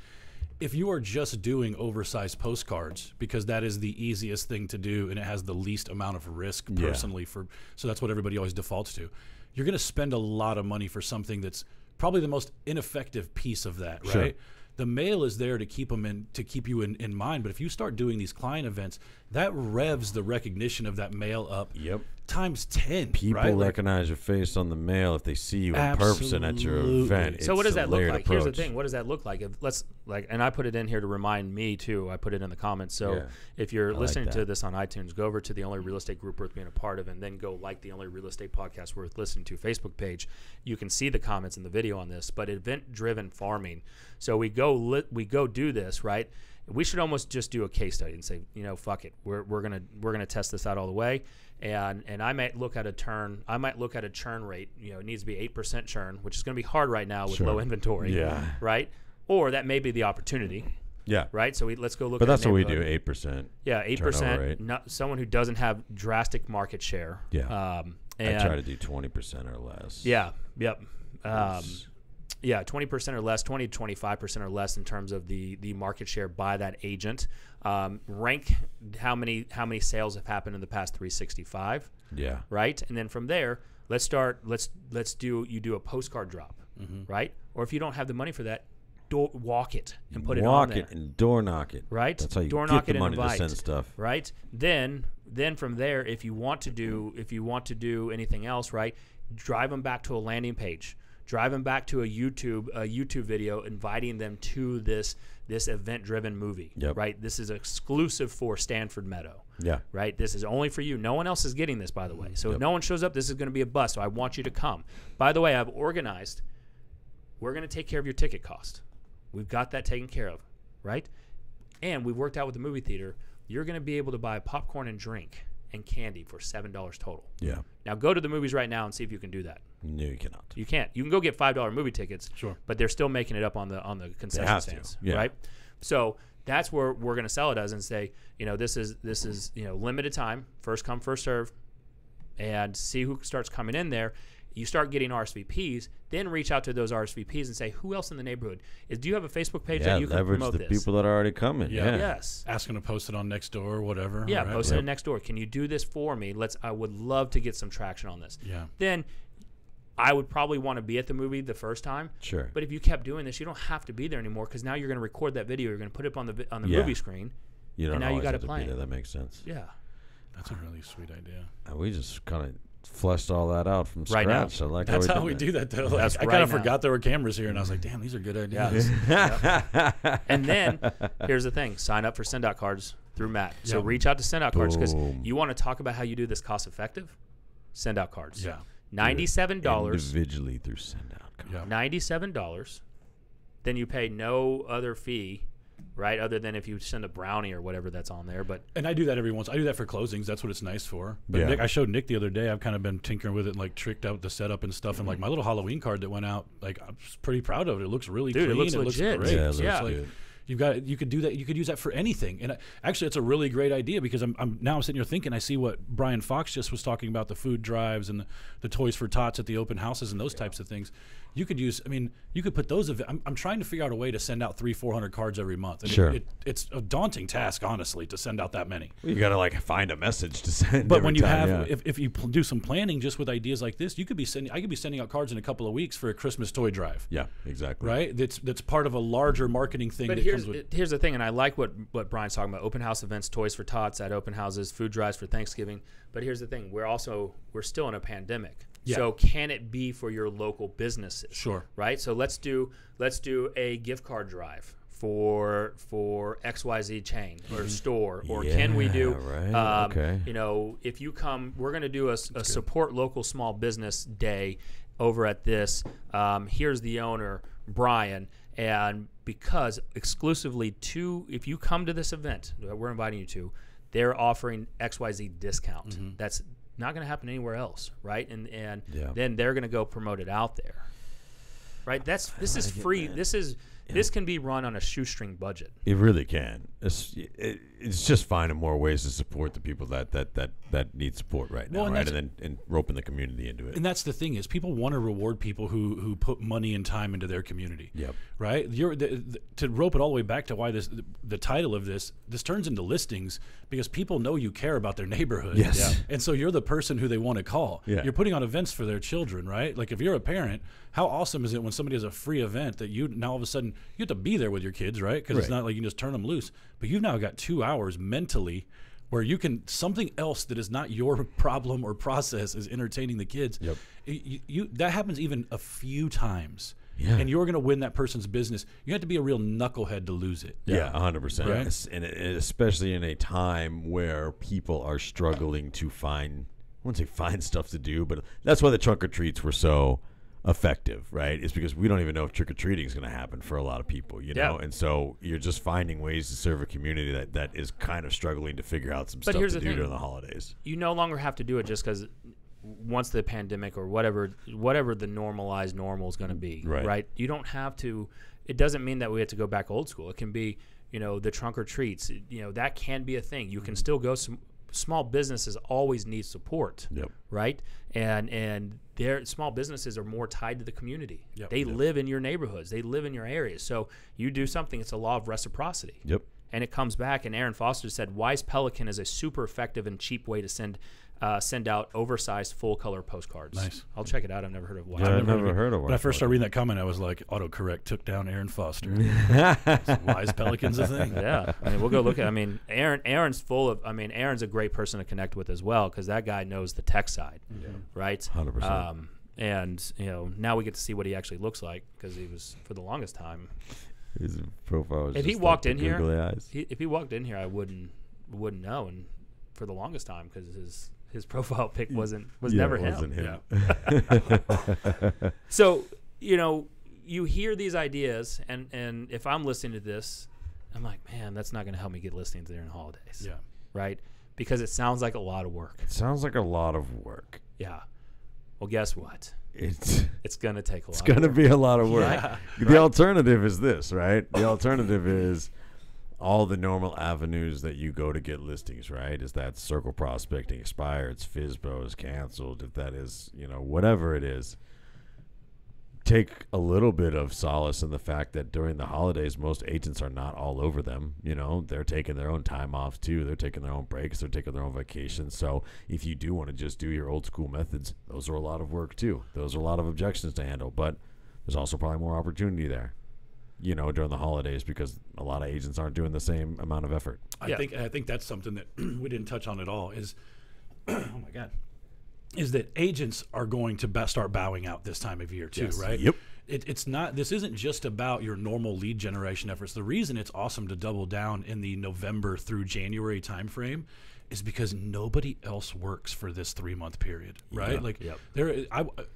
S4: If you are just doing oversized postcards, because that is the easiest thing to do and it has the least amount of risk personally, so that's what everybody always defaults to, you're going to spend a lot of money for something that's probably the most ineffective piece of that, right?
S3: Sure.
S4: The mail is there to keep you in mind, but if you start doing these client events, that revs the recognition of that mail up times 10.
S3: People
S4: right?
S3: recognize your face on the mail if they see you in person at your event.
S2: So what does that look like?
S3: Approach.
S2: Here's the thing. What does that look like? And I put it in here to remind me too. I put it in the comments. So if you're listening to this on iTunes, go over to the Only Real Estate Group Worth Being a Part of, and then go like the Only Real Estate Podcast Worth Listening to Facebook page. You can see the comments in the video on this. But event-driven farming. So we go do this, right? We should almost just do a case study and say, fuck it, we're gonna test this out all the way, and I might look at a churn rate. It needs to be 8% churn, which is going to be hard right now with low inventory. Right? Or that may be the opportunity.
S3: Yeah.
S2: Right. So let's go look.
S3: But
S2: at
S3: that's what we do. 8%.
S2: Yeah, 8%. Someone who doesn't have drastic market share.
S3: Yeah.
S2: And
S3: I try to do 20% or less.
S2: Yeah. Yep. 20% or less, 20 to 25% or less in terms of the market share by that agent. Rank how many sales have happened in the past 365.
S3: Yeah.
S2: Right, and then from there, let's do a postcard drop, right? Or if you don't have the money for that, walk it and put it on there.
S3: Walk it and door knock it.
S2: Right.
S3: That's how you
S2: door
S3: get
S2: knock
S3: the
S2: it
S3: money
S2: and invite,
S3: to send stuff.
S2: Right. Then from there, if you want to do anything else, right, drive them back to a landing page. Drive them back to a YouTube video, inviting them to this event-driven movie. Right. This is exclusive for Stanford Meadow.
S3: Yeah.
S2: Right. This is only for you. No one else is getting this, by the way. So if no one shows up, this is going to be a bust. So I want you to come. By the way, I've organized. We're going to take care of your ticket cost. We've got that taken care of, right? And we've worked out with the movie theater. You're going to be able to buy popcorn and drink and candy for $7 total.
S3: Yeah.
S2: Now go to the movies right now and see if you can do that.
S3: No, you cannot.
S2: You can't. You can go get $5 movie tickets.
S4: Sure.
S2: But they're still making it up on the concession stands, right? So that's where we're going to sell it as and say, this is limited time, first come, first serve, and see who starts coming in there. You start getting RSVPs, then reach out to those RSVPs and say, who else in the neighborhood do you have a Facebook page that you can promote
S3: the people that are already coming.
S2: Yes.
S4: Asking to post it on Nextdoor or whatever.
S2: Yeah, right? Post it on Nextdoor. Can you do this for me? I would love to get some traction on this.
S4: Yeah.
S2: Then I would probably want to be at the movie the first time.
S3: Sure.
S2: But if you kept doing this, you don't have to be there anymore because now you're going to record that video. You're going to put it on the movie screen.
S3: You don't
S2: and now you got
S3: have
S2: it
S3: to be
S2: playing.
S3: there. That makes sense.
S2: Yeah.
S4: That's a really sweet idea.
S3: We just kind of fleshed all that out from
S2: right
S3: scratch.
S2: Now.
S3: I like
S4: that's
S3: how
S4: we
S3: we
S4: do that though.
S2: That's
S4: I kind of forgot there were cameras here, and I was like, "Damn, these are good ideas."
S2: Yes. And then here's the thing: sign up for Send Out cards through Matt. So reach out to Send Out cards because you want to talk about how you do this cost effective. Send Out cards.
S4: Yeah.
S2: $97
S3: individually through Send Out cards.
S2: $97. Then you pay no other fee, right? Other than if you send a brownie or whatever that's on there. But
S4: And I do that every once. I do that for closings. That's what it's nice for. But
S3: Yeah.
S4: Nick, I showed Nick the other day. I've kind of been tinkering with it, and like tricked out the setup and stuff. And like my little Halloween card that went out, like I'm just pretty proud of it. It looks really
S2: Dude, it
S4: clean.
S2: looks legit.
S4: great.
S3: Yeah, it looks
S4: So it's
S3: good.
S4: You've got. You could do that. You could use that for anything. And actually, it's a really great idea because I'm now sitting here thinking. I see what Brian Fox just was talking about, the food drives and the Toys for Tots at the open houses and those types of things. You could use. I mean, you could put those. I'm trying to figure out a way to send out 300-400 cards every month. And
S3: Sure.
S4: it's a daunting task, honestly, to send out that many.
S3: You got to like find a message to send.
S4: But
S3: every
S4: when you
S3: time,
S4: have,
S3: yeah.
S4: if you do some planning just with ideas like this, you could be sending. I could be sending out cards in a couple of weeks for a Christmas toy drive.
S3: Yeah, exactly.
S4: Right. That's part of a larger marketing thing.
S2: But
S4: that comes with.
S2: here's the thing, and I like what Brian's talking about: open house events, Toys for Tots at open houses, food drives for Thanksgiving. But here's the thing: we're still in a pandemic.
S4: Yeah.
S2: So can it be for your local businesses?
S4: Sure.
S2: Right. So let's do a gift card drive for XYZ chain or store, or can we do?
S3: right, okay.
S2: You know, if you come, we're going to do a support local small business day over at this. Here's the owner, Brian. And because exclusively if you come to this event that we're inviting you to, they're offering XYZ discount. That's not going to happen anywhere else, right? And
S3: Yeah.
S2: then they're going to go promote it out there, right? This is free. This can be run on a shoestring budget.
S3: It really can. It's just finding more ways to support the people that need support right now,
S4: Well, and
S3: right?
S4: that's-
S3: And roping the community into it.
S4: And that's the thing is people want to reward people who put money and time into their community.
S3: Yep.
S4: Right. To rope it all the way back to why the title of this turns into listings because people know you care about their neighborhood.
S3: Yes. Yeah.
S4: And so you're the person who they want to call.
S3: Yeah.
S4: You're putting on events for their children, right? Like if you're a parent, how awesome is it when somebody has a free event that you now all of a sudden you have to be there with your kids, right? Because it's
S3: Right.
S4: not like you can just turn them loose, but you've now got 2 hours mentally where you can something else that is not your problem or process is entertaining the kids.
S3: Yep.
S4: You that happens even a few times.
S3: Yeah.
S4: And you're going to win that person's business. You have to be a real knucklehead to lose it.
S3: Yeah, 100%.
S4: Right.
S3: And especially in a time where people are struggling to find, I wouldn't say find stuff to do, but that's why the trunk or treats were so effective, right? It's because we don't even know if trick or treating is going to happen for a lot of people, you know?
S2: Yeah.
S3: And so you're just finding ways to serve a community that is kind of struggling to figure out some
S2: But
S3: stuff
S2: here's
S3: to
S2: the
S3: do
S2: thing.
S3: during the holidays.
S2: You no longer have to do it just because once the pandemic or whatever the normalized normal is going to be,
S3: Right.
S2: You don't have to. It doesn't mean that we have to go back old school. It can be, the trunk or treats. That can be a thing. You can still go. Small businesses always need support,
S3: Yep.
S2: right? And their small businesses are more tied to the community.
S4: Yep.
S2: They live in your neighborhoods. They live in your areas. So you do something. It's a law of reciprocity.
S3: Yep.
S2: And it comes back, and Aaron Foster said, Wise Pelican is a super effective and cheap way to send out oversized full-color postcards.
S4: Nice.
S2: I'll check it out. I've never heard of Wise.
S3: Yeah, I've
S2: Pelican.
S3: never heard of
S4: When I
S3: Wise
S4: first started reading that comment, I was like, autocorrect took down Aaron Foster. Wise Pelican's a thing.
S2: Yeah, we'll go look at. Aaron's full of. Aaron's a great person to connect with as well because that guy knows the tech side, right?
S3: 100%.
S2: And now we get to see what he actually looks like because he was for the longest time.
S3: His profile was
S2: If he
S3: just
S2: walked
S3: like
S2: in
S3: the
S2: here,
S3: googly eyes.
S2: if he walked in here, I wouldn't know, and for the longest time because his profile pic was never
S3: it
S2: him.
S3: wasn't him.
S4: Yeah.
S2: So you hear these ideas, and if I'm listening to this, I'm like, man, that's not going to help me get listings during the holidays.
S4: Yeah.
S2: Right? Because it sounds like a lot of work.
S3: It sounds like a lot of work.
S2: Yeah. Well, guess what?
S3: It's
S2: going to take a lot.
S3: It's going to be a lot of work.
S2: Yeah,
S3: The alternative is this, right? The alternative is all the normal avenues that you go to get listings, right? Is that circle prospecting expired, it's FSBO is canceled, if that is, whatever it is. Take a little bit of solace in the fact that during the holidays, most agents are not all over them. They're taking their own time off too. They're taking their own breaks. They're taking their own vacations. So if you do want to just do your old school methods, those are a lot of work too. Those are a lot of objections to handle, but there's also probably more opportunity there, during the holidays because a lot of agents aren't doing the same amount of effort.
S4: I think that's something that we didn't touch on at all is, oh my God, is that agents are going to start bowing out this time of year too,
S3: Yes.
S4: right?
S3: Yep.
S4: This isn't just about your normal lead generation efforts. The reason it's awesome to double down in the November through January timeframe is because nobody else works for this 3-month period, right?
S3: Yeah.
S4: Like
S2: Yep.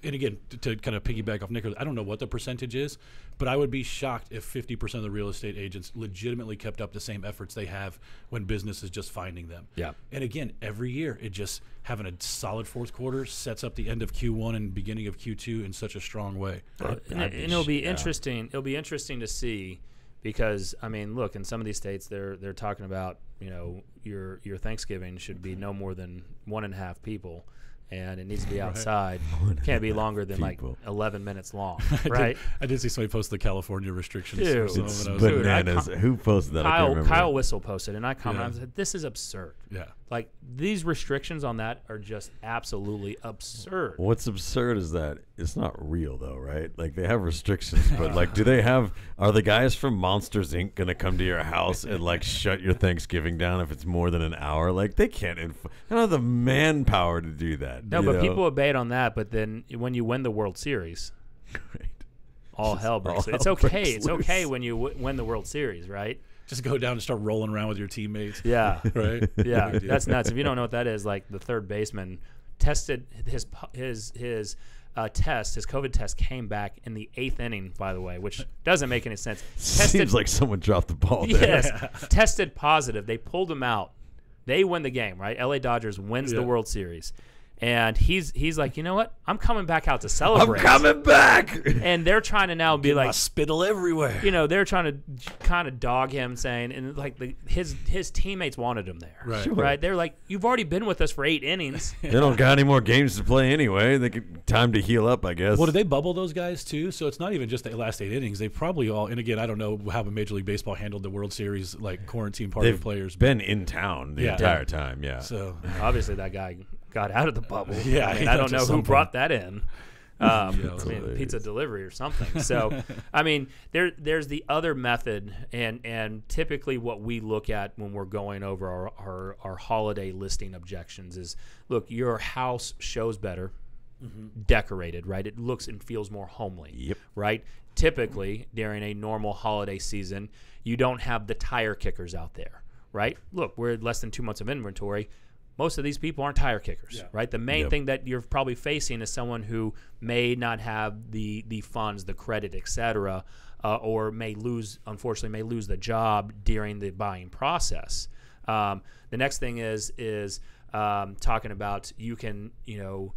S4: and again, to kind of piggyback off Nick, I don't know what the percentage is, but I would be shocked if 50% of the real estate agents legitimately kept up the same efforts they have when business is just finding them.
S2: Yeah.
S4: And again, every year, it just having a solid fourth quarter sets up the end of Q1 and beginning of Q2 in such a strong way.
S2: And it'll be interesting. It'll be interesting to see, because I mean, look, in some of these states, they're talking about, you know, your Thanksgiving should be no more than 1.5 people, and it needs to be outside. Can't be longer than
S3: people.
S2: like 11 minutes long, right?
S4: I did see somebody post the California restrictions.
S2: Dude,
S4: or something
S3: It's
S4: when I was there.
S3: bananas. Who posted that? I can't remember.
S2: Kyle Whistle posted, and I commented.
S4: Yeah.
S2: I said, "This is absurd.
S4: Yeah.
S2: Like, these restrictions on that are just absolutely absurd."
S3: What's absurd is that it's not real, though, right? Like, they have restrictions, but like, are the guys from Monsters Inc. gonna come to your house and like shut your Thanksgiving down if it's more than an hour? Like, they can't. They don't have the manpower to do that.
S2: No,
S3: you
S2: but
S3: know?
S2: people abate on that. But then when you win the World Series,
S3: Right.
S2: all hell breaks.
S3: all
S2: It's
S3: hell
S2: okay.
S3: breaks
S2: It's okay
S3: loose.
S2: when you win the World Series, right?
S4: Just go down and start rolling around with your teammates.
S2: Yeah.
S4: Right?
S2: Yeah,
S4: Big deal.
S2: that's nuts. If you don't know what that is, like the third baseman tested his COVID test came back in the 8th inning, by the way, which doesn't make any sense.
S3: Seems like someone dropped the ball there.
S2: Yes, tested positive. They pulled him out. They win the game, right? LA Dodgers wins the
S4: Yeah.
S2: World Series. And he's like, you know what? I'm coming back out to
S3: I'm
S2: celebrate.
S3: coming back.
S2: And they're trying to now be
S4: My
S2: like,
S4: spittle everywhere.
S2: you know, they're trying to kind of dog him, saying, and like his teammates wanted him there,
S4: Right.
S3: Sure.
S2: right? They're like, you've already been with us for 8 innings.
S3: They don't got any more games to play anyway. They could time to heal up, I guess.
S4: Well, did they bubble those guys too? So it's not even just the last 8 innings. They probably all, and again, I don't know how Major League Baseball handled the World Series like quarantine party
S3: They've
S4: players.
S3: been in town the
S4: Yeah.
S3: entire time. Yeah.
S4: So
S2: Obviously, that guy got out of the bubble.
S4: Yeah,
S2: I mean,
S4: he
S2: I don't
S4: does at
S2: know
S4: some
S2: who
S4: point.
S2: brought that in. I mean,
S3: hilarious.
S2: pizza delivery or something. So, I mean, there's the other method, and typically what we look at when we're going over our holiday listing objections is, look, your house shows better, decorated, right? It looks and feels more homely,
S3: Yep.
S2: right? Typically, during a normal holiday season, you don't have the tire kickers out there, right? Look, we're at less than 2 months of inventory. Most of these people aren't tire kickers,
S4: Yeah.
S2: right? The main
S3: Yep.
S2: thing that you're probably facing is someone who may not have the funds, the credit, et cetera, or unfortunately may lose the job during the buying process. The next thing is talking about, you can, you know,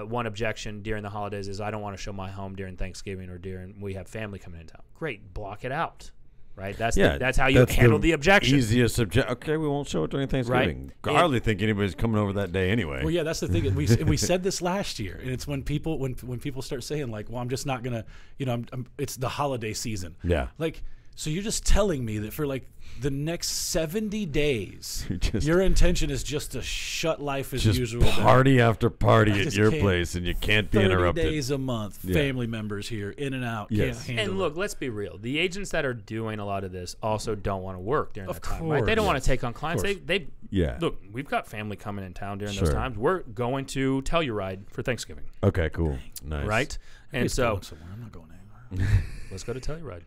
S2: one objection during the holidays is, I don't want to show my home during Thanksgiving or during we have family coming in town. Great, block it out. Right, that's how you handle the objection.
S3: Easiest objection. Okay, we won't show it during Thanksgiving.
S2: Right.
S3: I hardly think anybody's coming over that day anyway.
S4: well, yeah, that's the thing. We said this last year, and it's when people start saying like, well, I'm just not gonna, you know, it's the holiday season.
S3: Yeah.
S4: Like, so you're just telling me that for like the next 70 days,
S3: Just-
S4: your intention is just to shut life as
S3: Just
S4: usual. down.
S3: party after party
S4: I
S3: at
S4: just
S3: your
S4: can't.
S3: place, and you can't be
S4: 30
S3: interrupted.
S4: days a month,
S3: Yeah.
S4: family members here, in and out.
S3: Yes.
S4: Can't handle
S2: And
S4: it.
S2: look, let's be real. The agents that are doing a lot of this also don't want to work during
S4: Of
S2: that time, right? They don't
S4: course.
S2: want to take on clients.
S4: Of
S2: They
S3: Yeah.
S2: look. We've got family coming in town during
S3: Sure.
S2: those times. We're going to Telluride for Thanksgiving,
S3: Okay, cool, nice.
S2: right? And
S4: He's
S2: so
S4: going somewhere. I'm not going anywhere.
S2: let's go to Telluride.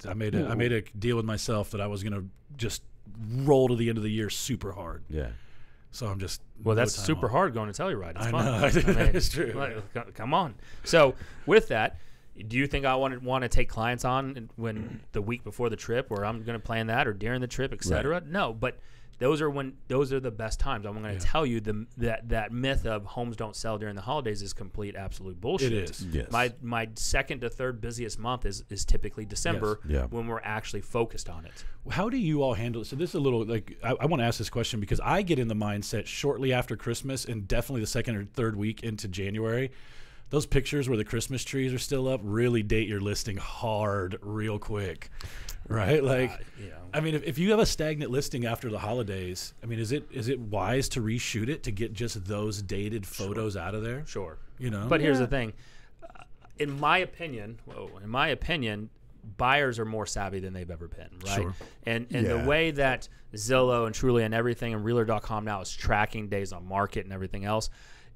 S4: I made a deal with myself that I was gonna just roll to the end of the year super hard.
S3: Yeah.
S4: So I'm just
S2: Well,
S4: no
S2: that's
S4: time
S2: super
S4: off.
S2: hard going to Telluride. It's
S4: I
S2: fun.
S4: know. That is true.
S2: Come on. So with that, do you think I want to take clients on when the week before the trip, where I'm going to plan that, or during the trip, et cetera? No, but those are the best times. I'm going to tell you that myth of homes don't sell during the holidays is complete absolute bullshit.
S4: It is.
S3: Yes.
S2: My second to third busiest month is typically December,
S3: Yes. Yeah.
S2: when we're actually focused on it.
S4: How do you all handle it? So this is a little like I want to ask this question because I get in the mindset shortly after Christmas and definitely the second or third week into January. Those pictures where the Christmas trees are still up really date your listing hard real quick, right? Like,
S2: You know.
S4: I mean, if you have a stagnant listing after the holidays, I mean, is it wise to reshoot it to get just those dated photos out of there?
S2: Sure.
S4: You know,
S2: But here's the thing. In my opinion, buyers are more savvy than they've ever been, right?
S4: Sure.
S2: And
S3: Yeah.
S2: the way that Zillow and Trulia and everything and Realtor.com now is tracking days on market and everything else,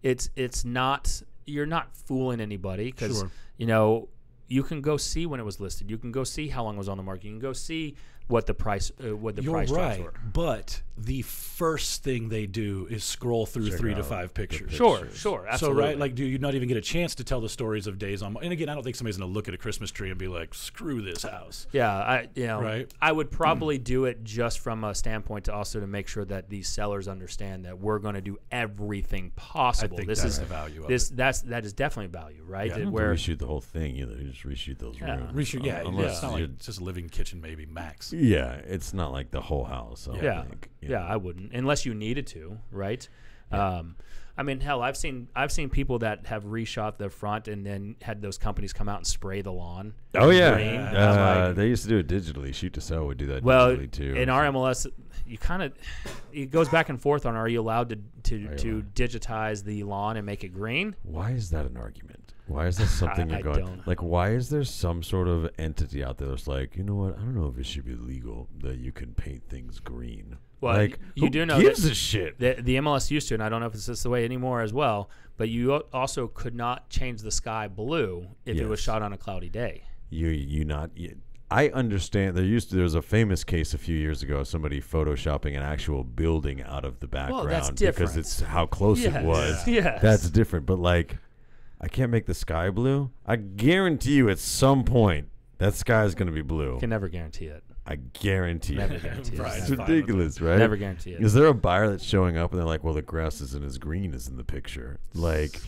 S2: it's not, you're not fooling anybody, because
S4: Sure.
S2: you know, you can go see when it was listed. You can go see how long it was on the market. You can go see what the price
S4: You're
S2: price drops
S4: right,
S2: were.
S4: but the first thing they do is scroll through 3 to 5 pictures.
S2: Sure, absolutely.
S4: So right, like, do you not even get a chance to tell the stories of days on? And again, I don't think somebody's going to look at a Christmas tree and be like, "Screw this house."
S2: Yeah,
S4: Right?
S2: I would probably do it just from a standpoint to make sure that these sellers understand that we're going to do everything possible.
S4: I think
S2: this
S4: that's
S2: is
S4: the value of
S2: this.
S4: it.
S2: That is definitely value, right?
S4: Yeah.
S3: You don't have to
S2: Where
S3: reshoot the whole thing either. You just reshoot those rooms.
S4: Reshoot, yeah,
S3: Unless
S4: it's not like
S3: you're-
S4: it's just a living kitchen, maybe max.
S3: yeah, it's not like the whole house. I don't
S2: yeah,
S3: think, you
S2: yeah,
S3: know.
S2: I wouldn't unless you needed to, right? I mean, hell, I've seen people that have reshot the front and then had those companies come out and spray the lawn.
S3: Oh yeah,
S2: green. I'm like,
S3: they used to do it digitally. Shoot to Sell would do that
S2: well,
S3: digitally too.
S2: in our MLS, you kind of it goes back and forth on are you allowed to digitize the lawn and make it green?
S3: Why is that an argument? Why is that something
S2: I
S3: you're going
S2: don't.
S3: like? Why is there some sort of entity out there that's like, you know what? I don't know if it should be legal that you can paint things green.
S2: Well,
S3: like,
S2: you
S3: who
S2: do know
S3: gives
S2: that
S3: a shit?
S2: the MLS used to, and I don't know if it's this the way anymore as well. But you also could not change the sky blue if it was
S3: Yes.
S2: shot on a cloudy day.
S3: I understand. There's a famous case a few years ago of somebody photoshopping an actual building out of the background
S2: that's
S3: because
S2: different.
S3: it's how close
S2: Yes,
S3: it was.
S2: yes.
S3: That's different. But like, I can't make the sky blue. I guarantee you, at some point, that sky is going to be blue.
S2: Can never guarantee it.
S3: I guarantee
S2: Never
S3: it.
S2: guarantee
S4: Right.
S2: it.
S3: It's ridiculous, right?
S2: Never guarantee it.
S3: Is there a buyer that's showing up and they're like, "Well, the grass isn't as green as in the picture"? Like,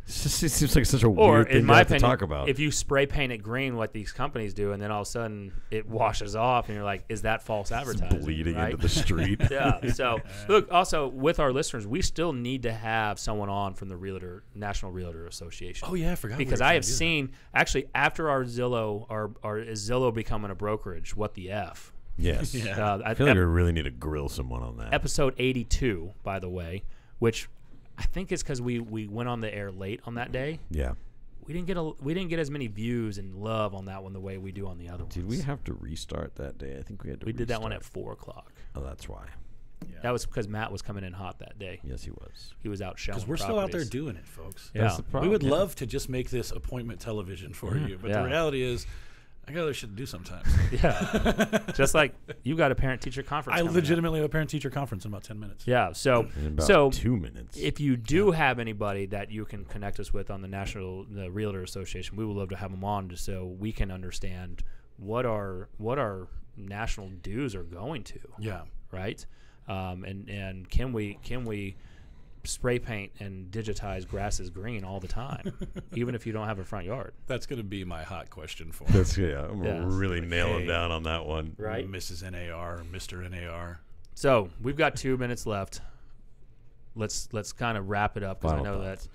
S3: it seems like such a
S2: Or
S3: weird thing
S2: in my
S3: to have to
S2: opinion,
S3: talk about.
S2: if you spray paint it green, what these companies do, and then all of a sudden it washes off, and you're like, "Is that false advertising?"
S3: bleeding
S2: right?
S3: into the street.
S2: Yeah. So look, also with our listeners, we still need to have someone on from the National Realtor Association.
S4: Oh yeah, I forgot. we
S2: Because
S4: were
S2: I
S4: trying
S2: have
S4: to do that.
S2: seen actually after our Zillow, is Zillow becoming a brokerage? What the f?
S3: Yes.
S4: Yeah.
S3: I feel like we really need to grill someone on that.
S2: Episode 82, by the way, which I think is because we went on the air late on that day.
S3: Yeah.
S2: We didn't get as many views and love on that one the way we do on the other ones.
S3: Did we have to restart that day? I think we had to.
S2: We did that one
S3: restart.
S2: at 4:00.
S3: Oh, that's why.
S2: That was because Matt was coming in hot that day.
S3: Yes, he was.
S2: He was out showing.
S4: Because we're still out there
S2: properties.
S4: doing it, folks.
S2: Yeah.
S3: That's the
S4: We
S3: problem.
S4: would love to just make this appointment television for you, but
S2: Yeah.
S4: the reality is, I got other shit to do sometimes.
S2: Yeah. Just like you got a parent-teacher conference.
S4: I
S2: coming up.
S4: legitimately have a parent-teacher conference in about 10 minutes.
S2: Yeah. So
S3: In about
S2: so
S3: 2 minutes.
S2: if you do have anybody that you can connect us with on the Realtor Association, we would love to have them on just so we can understand what our national dues are going to,
S4: Yeah.
S2: right? And can we spray paint and digitize grasses green all the time, even if you don't have a front yard,
S4: That's going to be my hot question for
S3: That's I'm
S2: Yeah.
S3: gonna really nail him
S4: Hey.
S3: down on that one.
S2: right?
S4: Mrs. NAR or Mr. NAR.
S2: So we've got 2 minutes left. Let's kind of wrap it up because I
S3: Final
S2: know
S3: thoughts.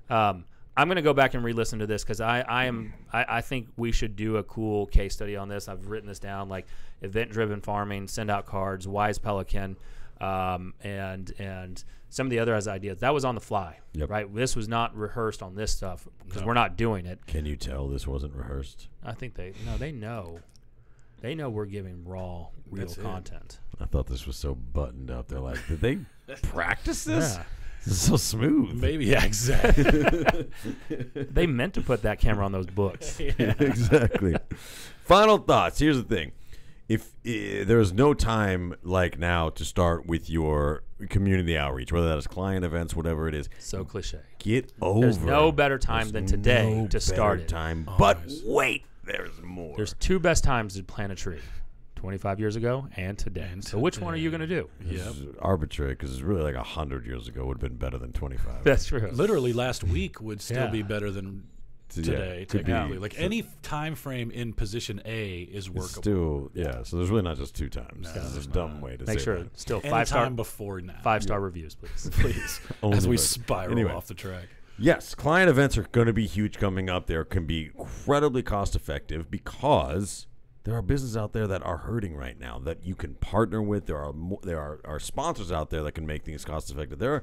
S2: that I'm going to go back and re-listen to this because I think we should do a cool case study on this. I've written this down, like event-driven farming, send out cards, Wise Pelican, and some of the other ideas. That was on the fly,
S3: Yep.
S2: right? This was not rehearsed on this stuff because
S4: No.
S2: we're not doing it.
S3: Can you tell this wasn't rehearsed?
S2: I think they know. They know we're giving raw, real
S4: That's it.
S2: content.
S3: I thought this was so buttoned up. They're like, did they practice this?
S2: Yeah.
S3: This is so smooth.
S4: Maybe, yeah, exactly.
S2: They meant to put that camera on those books.
S3: Exactly. Final thoughts. Here's the thing. If there's no time like now to start with your community outreach, whether that is client events, whatever it is,
S2: So cliche.
S3: get over.
S2: There's no better time than today
S3: no
S2: to start
S3: better
S2: it.
S3: time. But
S4: Always.
S3: wait, there's more.
S2: There's 2 best times to plant a tree: 25 years ago and today. So which one are you going to do?
S3: This
S4: Yep.
S3: is arbitrary because it's really like 100 years ago would have been better than 25.
S2: That's true.
S4: Literally last week would still
S2: Yeah.
S4: be better than
S3: Yeah,
S4: today,
S3: could be.
S4: technically. Like any time frame in position A is
S3: It's
S4: workable.
S3: still, yeah. So there's really not just 2 times.
S4: No,
S3: This is a
S4: there's
S3: dumb
S4: not.
S3: way to
S2: Make
S3: say
S2: sure
S3: that.
S2: still
S4: Any
S2: 5-star
S4: time before now.
S2: 5-star reviews, please.
S4: Please.
S3: Only
S4: As we
S3: right.
S4: spiral
S3: Anyway.
S4: off the track.
S3: Yes, client events are going to be huge coming up. They can be incredibly cost effective because there are businesses out there that are hurting right now that you can partner with. There are sponsors out there that can make things cost effective.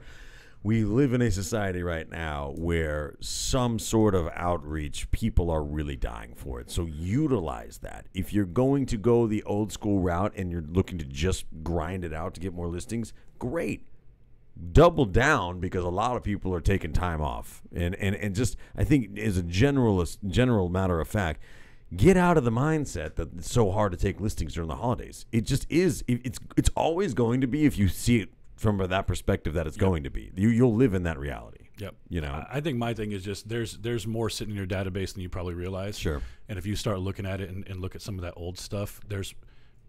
S3: We live in a society right now where some sort of outreach, people are really dying for it. So utilize that. If you're going to go the old school route and you're looking to just grind it out to get more listings, great. Double down because a lot of people are taking time off. And just, I think as a general matter of fact, get out of the mindset that it's so hard to take listings during the holidays. It just is. It's always going to be if you see it from that perspective that it's going to be. You'll live in that reality.
S4: Yep.
S3: You know,
S4: I think my thing is just there's more sitting in your database than you probably realize.
S3: Sure.
S4: And if you start looking at it and look at some of that old stuff, there's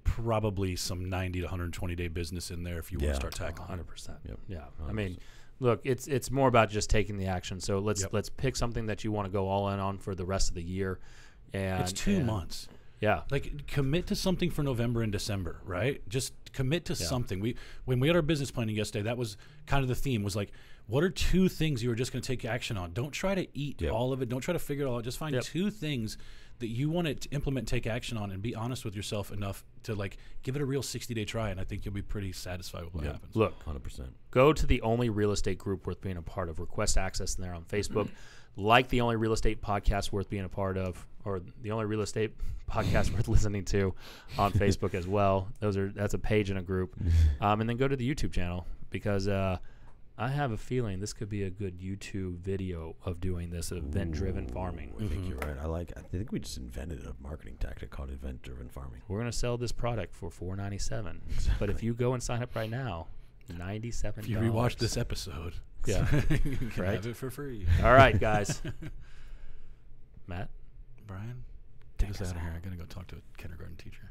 S4: probably some 90 to 120 day business in there if you want to start tackling.
S2: 100%.
S3: Yep.
S2: Yeah.
S3: 100%.
S2: I mean, look, it's more about just taking the action. So let's pick something that you want to go all in on for the rest of the year. And
S4: it's 2 months.
S2: Yeah.
S4: Like commit to something for November and December, right? Just commit to something. When we had our business planning yesterday, that was kind of the theme, was like, what are 2 things you are just going to take action on? Don't try to eat all of it. Don't try to figure it all out. Just find 2 things that you want to implement, take action on, and be honest with yourself enough to like give it a real 60-day try. And I think you'll be pretty satisfied with what happens.
S2: Look,
S3: 100%.
S2: Go to the Only Real Estate Group Worth Being a Part of. Request access there on Facebook. Like the Only Real Estate Podcast Worth Being a Part of, or the Only Real Estate Podcast Worth Listening to on Facebook as well. That's a page and a group. And then go to the YouTube channel, because I have a feeling this could be a good YouTube video of doing this event-driven farming.
S3: I think you're right. I think we just invented a marketing tactic called event-driven farming.
S2: We're going to sell this product for $4.97. But if you go and sign up right now, $97.
S4: If you rewatch this episode, you can have it for free.
S2: All right, guys. Matt?
S4: Brian? Take us out of here. I got to go talk to a kindergarten teacher.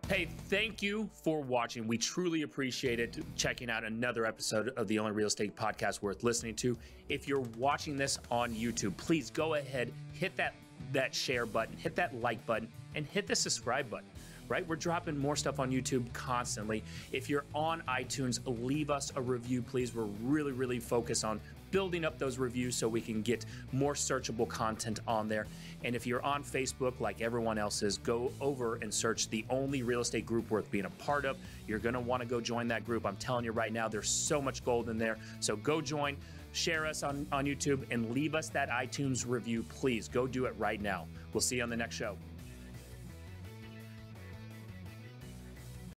S2: Hey, thank you for watching. We truly appreciate it, checking out another episode of the Only Real Estate Podcast Worth Listening to. If you're watching this on YouTube, please go ahead, hit that share button, hit that like button, and hit the subscribe button. Right? We're dropping more stuff on YouTube constantly. If you're on iTunes, leave us a review, please. We're really, really focused on building up those reviews so we can get more searchable content on there. And if you're on Facebook, like everyone else is, go over and search the Only Real Estate Group Worth Being a Part of. You're going to want to go join that group. I'm telling you right now, there's so much gold in there. So go join, share us on YouTube, and leave us that iTunes review, please. Go do it right now. We'll see you on the next show.